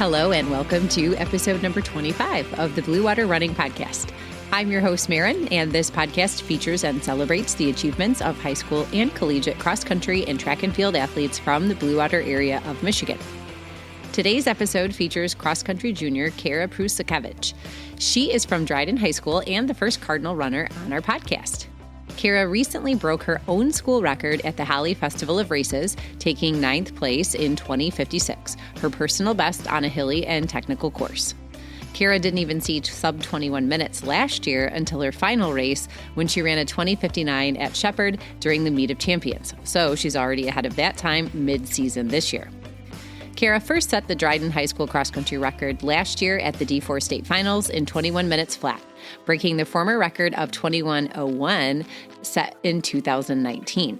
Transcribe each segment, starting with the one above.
Hello and welcome to episode number 25 of the Blue Water Running Podcast. I'm your host, Maren, and this podcast features and celebrates the achievements of high school and collegiate cross-country and track and field athletes from the Blue Water area of Michigan. Today's episode features cross-country junior Cara Prusakiewicz. She is from Dryden High School and the first Cardinal runner on our podcast. Cara recently broke her own school record at the Hilly Festival of Races, taking 9th place in 20:56, her personal best on a hilly and technical course. Cara didn't even see sub-21 minutes last year until her final race when she ran a 20:59 at Shepherd during the Meet of Champions, so she's already ahead of that time mid-season this year. Cara first set the Dryden High School cross-country record last year at the D4 State Finals in 21 minutes flat, breaking the former record of 21:01 set in 2019.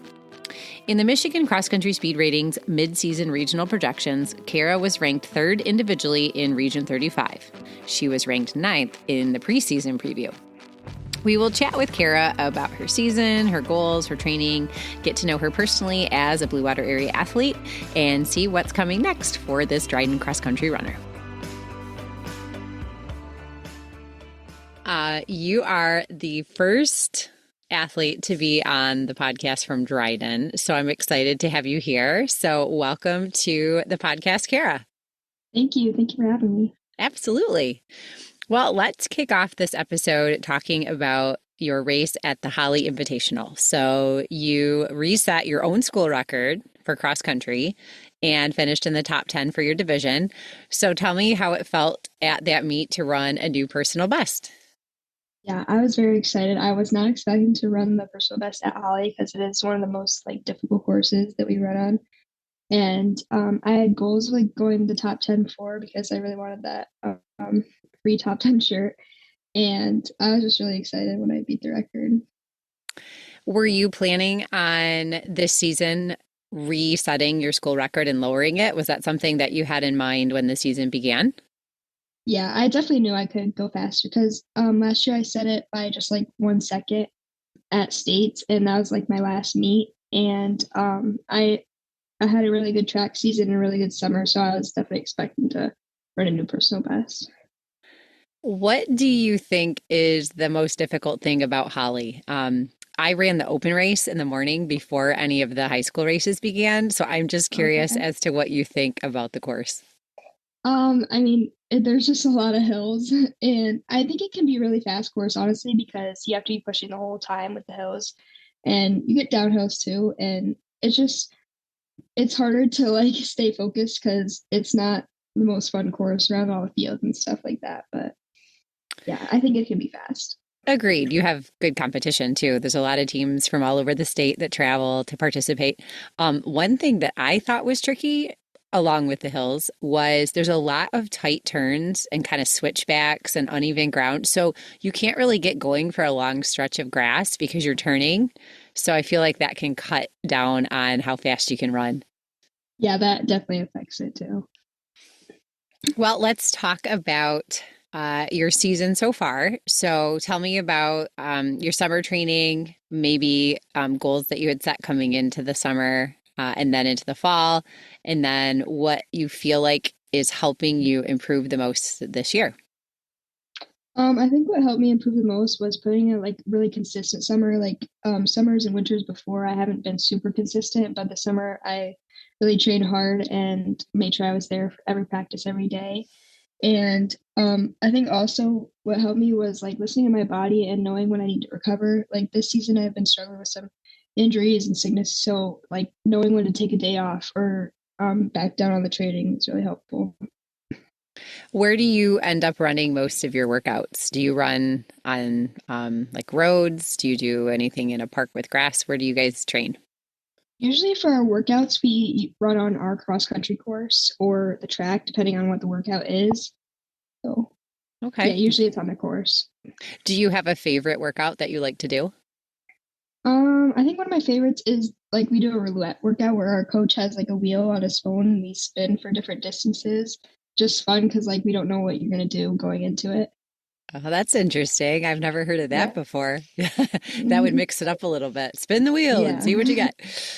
In the Michigan Cross-Country Speed Ratings mid-season regional projections, Cara was ranked third individually in Region 35. She was ranked 9th in the preseason preview. We will chat with Cara about her season, her goals, her training, get to know her personally as a Blue Water area athlete, and see what's coming next for this Dryden cross-country runner. You are the first athlete to be on the podcast from Dryden, so I'm excited to have you here. So welcome to the podcast, Cara. Thank you. Thank you for having me. Absolutely. Well, let's kick off this episode talking about your race at the Hilly Invitational. So you reset your own school record for cross country and finished in the top 10 for your division. So tell me how it felt at that meet to run a new personal best. Yeah, I was very excited. I was not expecting to run the personal best at Hilly because it is one of the most difficult courses that we run on. And I had goals of going to the top 10 before because I really wanted that free top 10 shirt. And I was just really excited when I beat the record. Were you planning on this season resetting your school record and lowering it? Was that something that you had in mind when the season began? Yeah, I definitely knew I could go faster because last year I set it by just 1 second at states, and that was my last meet. And I had a really good track season and a really good summer, so I was definitely expecting to run a new personal best. What do you think is the most difficult thing about Hilly? I ran the open race in the morning before any of the high school races began, so I'm just curious as to what you think about the course. There's just a lot of hills, and I think it can be a really fast course, honestly, because you have to be pushing the whole time with the hills, and you get downhills too, and it's harder to stay focused because it's not the most fun course around all the fields and stuff like that. But yeah, I think it can be fast. Agreed. You have good competition too. There's a lot of teams from all over the state that travel to participate. One thing that I thought was tricky along with the hills was there's a lot of tight turns and kind of switchbacks and uneven ground. So you can't really get going for a long stretch of grass because you're turning. So I feel like that can cut down on how fast you can run. Yeah, that definitely affects it too. Well, let's talk about your season so far. So tell me about your summer training, maybe goals that you had set coming into the summer and then into the fall, and then what you feel like is helping you improve the most this year. I think what helped me improve the most was putting a really consistent summer. Summers and winters before, I haven't been super consistent, but the summer I really trained hard and made sure I was there for every practice every day. And I think also what helped me was listening to my body and knowing when I need to recover. This season I've been struggling with some injuries and sickness, so knowing when to take a day off or back down on the training is really helpful. Where do you end up running most of your workouts? Do you run on roads? Do you do anything in a park with grass? Where do you guys train? Usually for our workouts, we run on our cross-country course or the track, depending on what the workout is. So, okay. Yeah, usually it's on the course. Do you have a favorite workout that you like to do? I think one of my favorites is we do a roulette workout where our coach has a wheel on his phone and we spin for different distances. Just fun because we don't know what you're going to do going into it. Oh, that's interesting. I've never heard of that Yeah. before. That would Mhm. mix it up a little bit. Spin the wheel and Yeah. see what you get.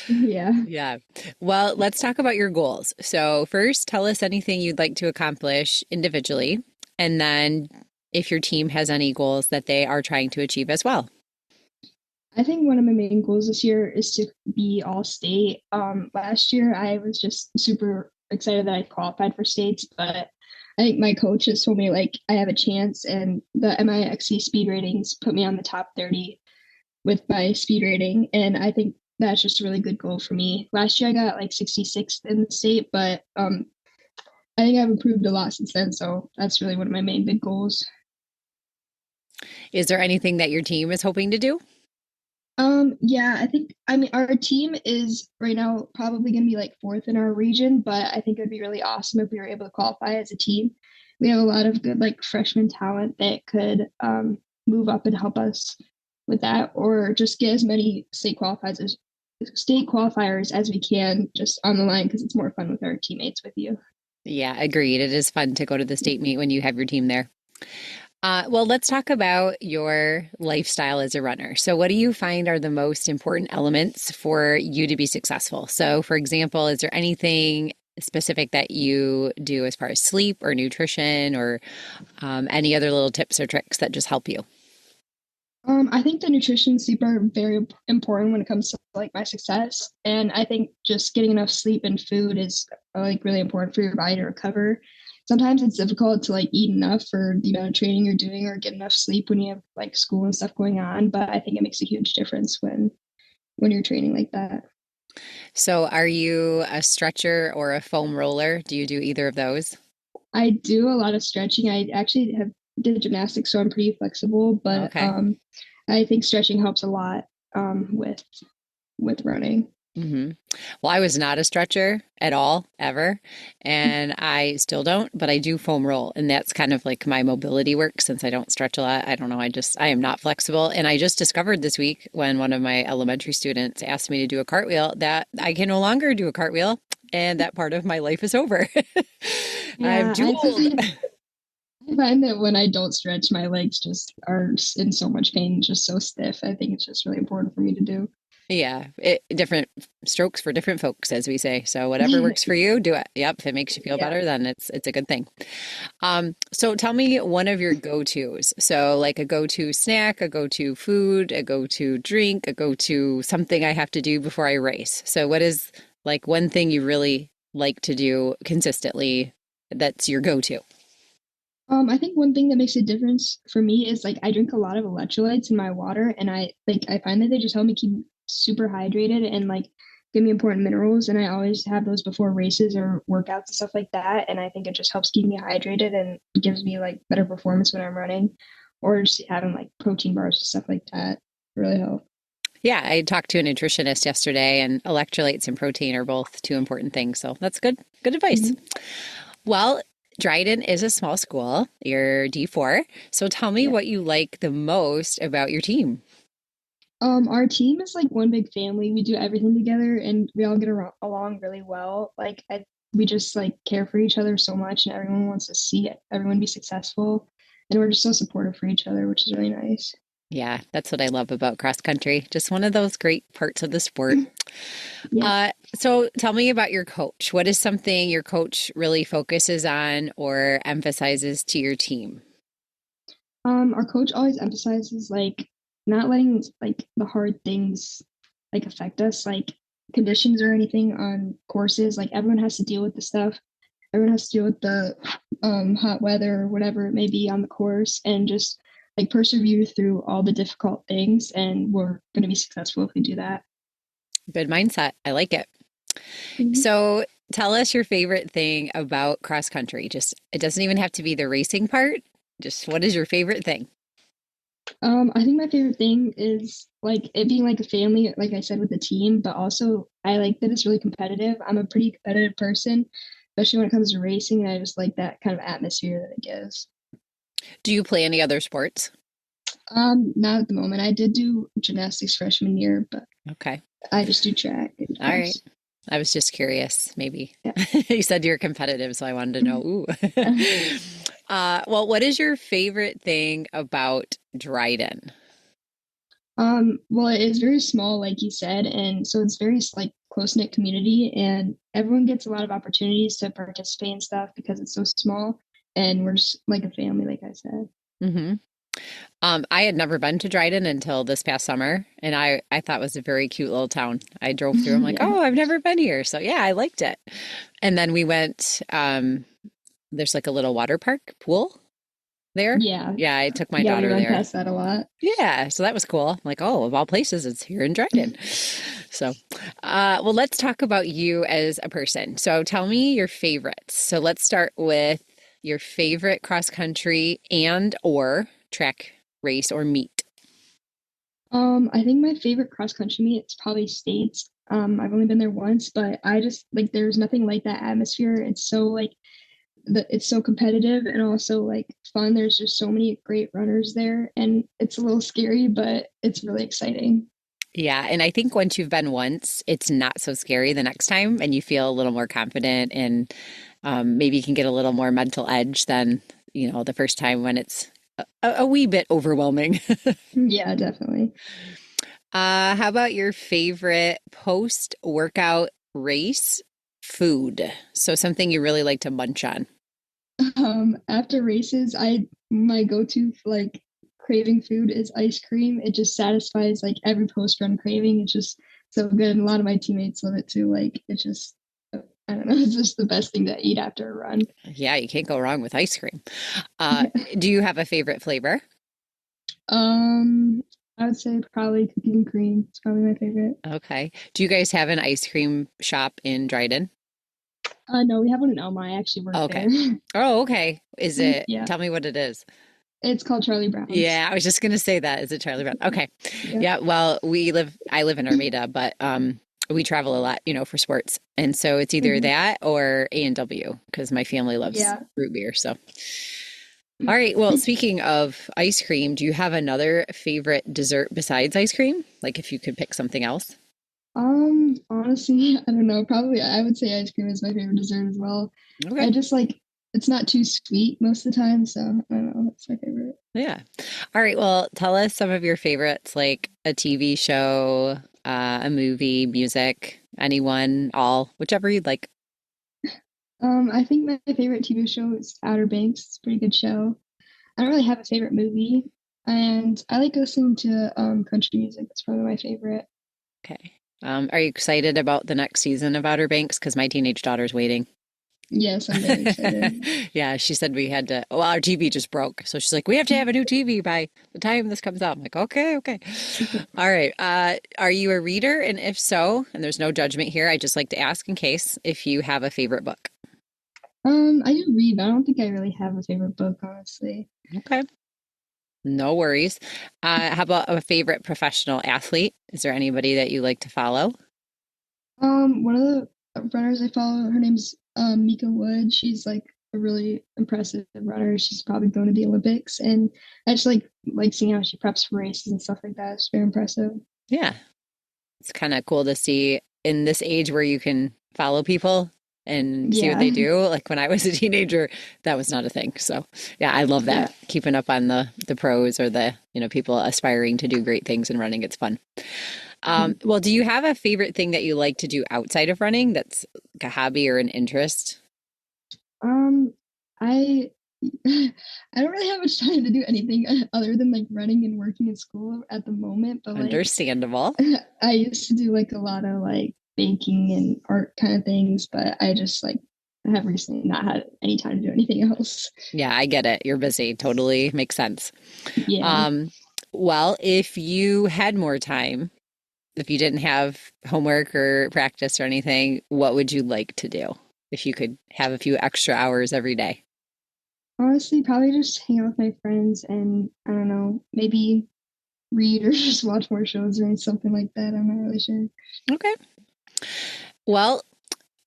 Yeah. Yeah. Well, let's talk about your goals. So, first, tell us anything you'd like to accomplish individually, and then if your team has any goals that they are trying to achieve as well. I think one of my main goals this year is to be all state. Last year I was just super excited that I qualified for states, but I think my coach has told me like I have a chance, and the MIXC speed ratings put me on the top 30 with my speed rating, and I think that's just a really good goal for me. Last year I got like 66th in the state, but I think I've improved a lot since then, so that's really one of my main big goals. Is there anything that your team is hoping to do? Yeah, I mean our team is right now probably gonna be like fourth in our region, but I think it would be really awesome if we were able to qualify as a team. We have a lot of good like freshman talent that could move up and help us with that, or just get as many state qualifiers as we can just on the line because it's more fun with our teammates with you. Yeah, agreed. It is fun to go to the state meet when you have your team there. Well, let's talk about your lifestyle as a runner. So, what do you find are the most important elements for you to be successful? So, for example, is there anything specific that you do as far as sleep or nutrition or any other little tips or tricks that just help you? I think the nutrition and sleep are very important when it comes to like my success. And I think just getting enough sleep and food is like really important for your body to recover. Sometimes it's difficult to like eat enough for the amount of training you're doing or get enough sleep when you have like school and stuff going on. But I think it makes a huge difference when you're training like that. So, are you a stretcher or a foam roller? Do you do either of those? I do a lot of stretching. I actually have did gymnastics, so I'm pretty flexible, but Okay. I think stretching helps a lot with running. hmm Well, I was not a stretcher at all, ever, and I still don't, but I do foam roll, and that's kind of like my mobility work since I don't stretch a lot. I don't know, I am not flexible, and I just discovered this week when one of my elementary students asked me to do a cartwheel that I can no longer do a cartwheel, and that part of my life is over. I'm Yeah, too old. I find that when I don't stretch, my legs just are in so much pain, just so stiff. I think it's just really important for me to do. Yeah, different strokes for different folks, as we say. So whatever works for you, do it. Yep, if it makes you feel Yeah. better, then it's a good thing. So tell me one of your go-tos. So like a go-to snack, a go-to food, a go-to drink, a go-to something I have to do before I race. So what is like one thing you really like to do consistently that's your go-to? I think one thing that makes a difference for me is like I drink a lot of electrolytes in my water, and I find that they just help me keep super hydrated and like give me important minerals. And I always have those before races or workouts and stuff like that. And I think it just helps keep me hydrated and gives me like better performance when I'm running, or just having like protein bars and stuff like that really help. Yeah, I talked to a nutritionist yesterday, and electrolytes and protein are both two important things. So that's good advice. Mhm. Well, Dryden is a small school. You're D4. So tell me Yeah. what you like the most about your team. Our team is like one big family. We do everything together, and we all get along really well. We just like care for each other so much, and everyone wants to see everyone be successful, and we're just so supportive for each other, which is really nice. Yeah, that's what I love about cross country. Just one of those great parts of the sport. Yeah. So tell me about your coach. What is something your coach really focuses on or emphasizes to your team? Our coach always emphasizes like not letting like the hard things like affect us, like conditions or anything on courses. Like everyone has to deal with the stuff. Everyone has to deal with the hot weather or whatever it may be on the course, and just like persevere through all the difficult things. And we're going to be successful if we do that. Good mindset. I like it. Mhm. So tell us your favorite thing about cross country. Just, it doesn't even have to be the racing part. Just what is your favorite thing? I think my favorite thing is like it being like a family, like I said, with the team, but also I like that it's really competitive. I'm a pretty competitive person, especially when it comes to racing, and I just like that kind of atmosphere that it gives. Do you play any other sports? Not at the moment. I did do gymnastics freshman year, but Okay. I just do track and All right. cross. I was just curious, maybe. Yeah. You said you're competitive, so I wanted to know. Ooh. Well, what is your favorite thing about Dryden? Well, it is very small, like you said, and so it's very like close-knit community, and everyone gets a lot of opportunities to participate in stuff because it's so small, and we're just like a family, like I said. Hmm. I had never been to Dryden until this past summer, and I thought it was a very cute little town. I drove through. I'm like, Yeah. oh, I've never been here, so yeah, I liked it. And then we went. There's like a little water park pool there. Yeah. Yeah, I took my Yeah, we daughter run there. past that a lot. Yeah, so that was cool. I'm like, oh, of all places, it's here in Dryden. So, well, let's talk about you as a person. So tell me your favorites. So let's start with your favorite cross country and or track race or meet. I think my favorite cross country meet is probably States. I've only been there once, but I just like there's nothing like that atmosphere. It's so like it's so competitive and also like fun. There's just so many great runners there, and it's a little scary, but it's really exciting. Yeah, and I think once you've been once, it's not so scary the next time, and you feel a little more confident, and maybe you can get a little more mental edge than, the first time when it's a wee bit overwhelming. Yeah, definitely. How about your favorite post-workout race food? So something you really like to munch on. After races, I my go-to like craving food is ice cream. It just satisfies like every post-run craving. It's just so good. And a lot of my teammates love it too. Like it's just I don't know, it's just the best thing to eat after a run. Yeah, you can't go wrong with ice cream. Do you have a favorite flavor? Um, I would say probably cookies and cream. It's probably my favorite. Okay. Do you guys have an ice cream shop in Dryden? No, we have one in Elma. I actually work there. Okay. Oh, okay. Is it, Yeah, tell me what it is. it's called Charlie Brown's. Yeah, I was just gonna say that. Is it Charlie Brown? Okay. Yeah. Yeah, well, I live in Armada, but we travel a lot, for sports. And so it's either Mhm. that or A&W because my family loves Yeah. root beer. So, all right. Well, speaking of ice cream, do you have another favorite dessert besides ice cream? Like if you could pick something else? Honestly, I don't know. Probably I would say ice cream is my favorite dessert as well. Okay. I just like it's not too sweet most of the time, so I don't know. That's my favorite. Yeah. All right. Well, tell us some of your favorites, like a TV show, a movie, music, anyone, all, whichever you'd like. I think my favorite TV show is Outer Banks. It's a pretty good show. I don't really have a favorite movie, and I like listening to country music. It's probably my favorite. Okay. Are you excited about the next season of Outer Banks? Because my teenage daughter's waiting. Yes, I'm very excited. Yeah, she said we had to, well, our TV just broke. So she's like, we have to have a new TV by the time this comes out. I'm like, okay, okay. All right. Are you a reader? And if so, and there's no judgment here, I just like to ask in case if you have a favorite book. I do read, but I don't think I really have a favorite book, honestly. Okay. No worries. How about a favorite professional athlete? Is there anybody that you like to follow? One of the runners I follow, her name's Mika Wood. She's like a really impressive runner. She's probably going to the Olympics, and I just like seeing how she preps for races and stuff like that. It's very impressive. Yeah. It's kind of cool to see in this age where you can follow people and see what Yeah, they do. Like when I was a teenager, that was not a thing. So yeah, I love yeah. that. Keeping up on the pros or the, people aspiring to do great things and running. It's fun. Mhm. Well, do you have a favorite thing that you like to do outside of running that's like a hobby or an interest? Um, I I don't really have much time to do anything other than like running and working in school at the moment, but like Understandable. I used to do like a lot of like baking and art kind of things, but I just like have recently not had any time to do anything else. Yeah, I get it. You're busy. Totally makes sense. Yeah. Um, well, if you had more time, if you didn't have homework or practice or anything, what would you like to do if you could have a few extra hours every day? Honestly, probably just hang out with my friends and I don't know, maybe read or just watch more shows or something like that. I'm not really sure. Okay. Well,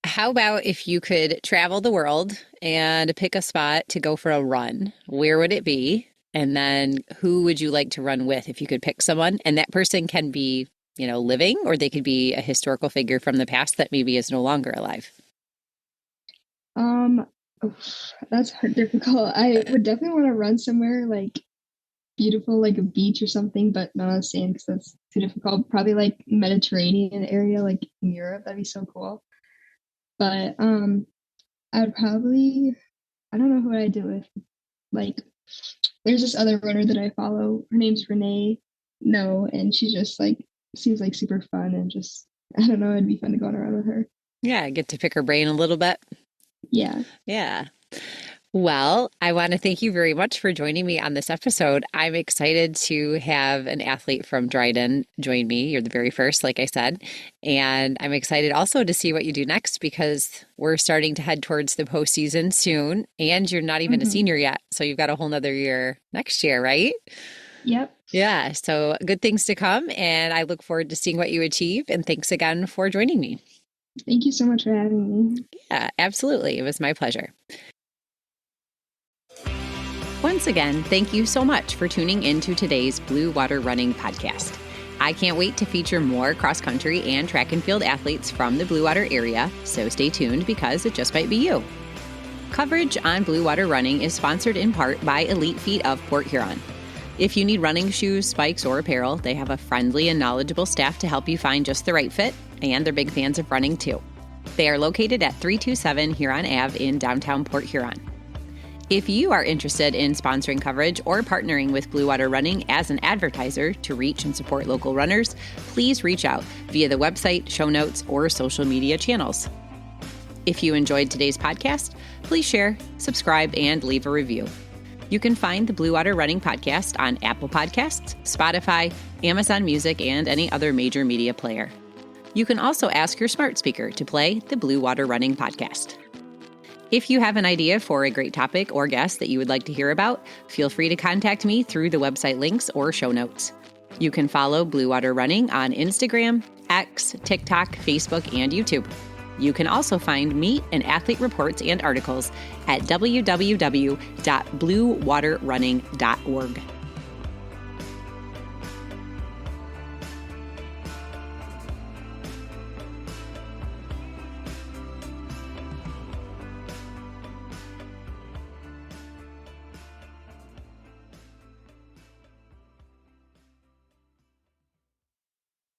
how about if you could travel the world and pick a spot to go for a run? Where would it be? And then who would you like to run with if you could pick someone? And that person can be, living, or they could be a historical figure from the past that maybe is no longer alive. Um, That's difficult. I would definitely want to run somewhere like beautiful, like a beach or something, but not on sand because that's too difficult. Probably like Mediterranean area, like in Europe. That'd be so cool. But I'd probably, I don't know who I'd do it with. Like, there's this other runner that I follow. Her name's Renee. No, and she just like seems like super fun and just I don't know. It'd be fun to go on around with her. Yeah, I get to pick her brain a little bit. Yeah. Yeah. Well, I want to thank you very much for joining me on this episode. I'm excited to have an athlete from Dryden join me. You're the very first, like I said. And I'm excited also to see what you do next because we're starting to head towards the postseason soon. And you're not even a senior yet. So you've got a whole nother year next year, right? Yep. Yeah. So good things to come. And I look forward to seeing what you achieve. And thanks again for joining me. Thank you so much for having me. Yeah, absolutely. It was my pleasure. Once again, thank you so much for tuning into today's Blue Water Running podcast. I can't wait to feature more cross-country and track and field athletes from the Blue Water area, so stay tuned because it just might be you. Coverage on Blue Water Running is sponsored in part by Elite Feet of Port Huron. If you need running shoes, spikes, or apparel, they have a friendly and knowledgeable staff to help you find just the right fit, and they're big fans of running too. They are located at 327 Huron Ave in downtown Port Huron. If you are interested in sponsoring coverage or partnering with Blue Water Running as an advertiser to reach and support local runners, please reach out via the website, show notes, or social media channels. If you enjoyed today's podcast, please share, subscribe, and leave a review. You can find the Blue Water Running podcast on Apple Podcasts, Spotify, Amazon Music, and any other major media player. You can also ask your smart speaker to play the Blue Water Running podcast. If you have an idea for a great topic or guest that you would like to hear about, feel free to contact me through the website links or show notes. You can follow Blue Water Running on Instagram, X, TikTok, Facebook, and YouTube. You can also find meet and athlete reports and articles at www.bluewaterrunning.org.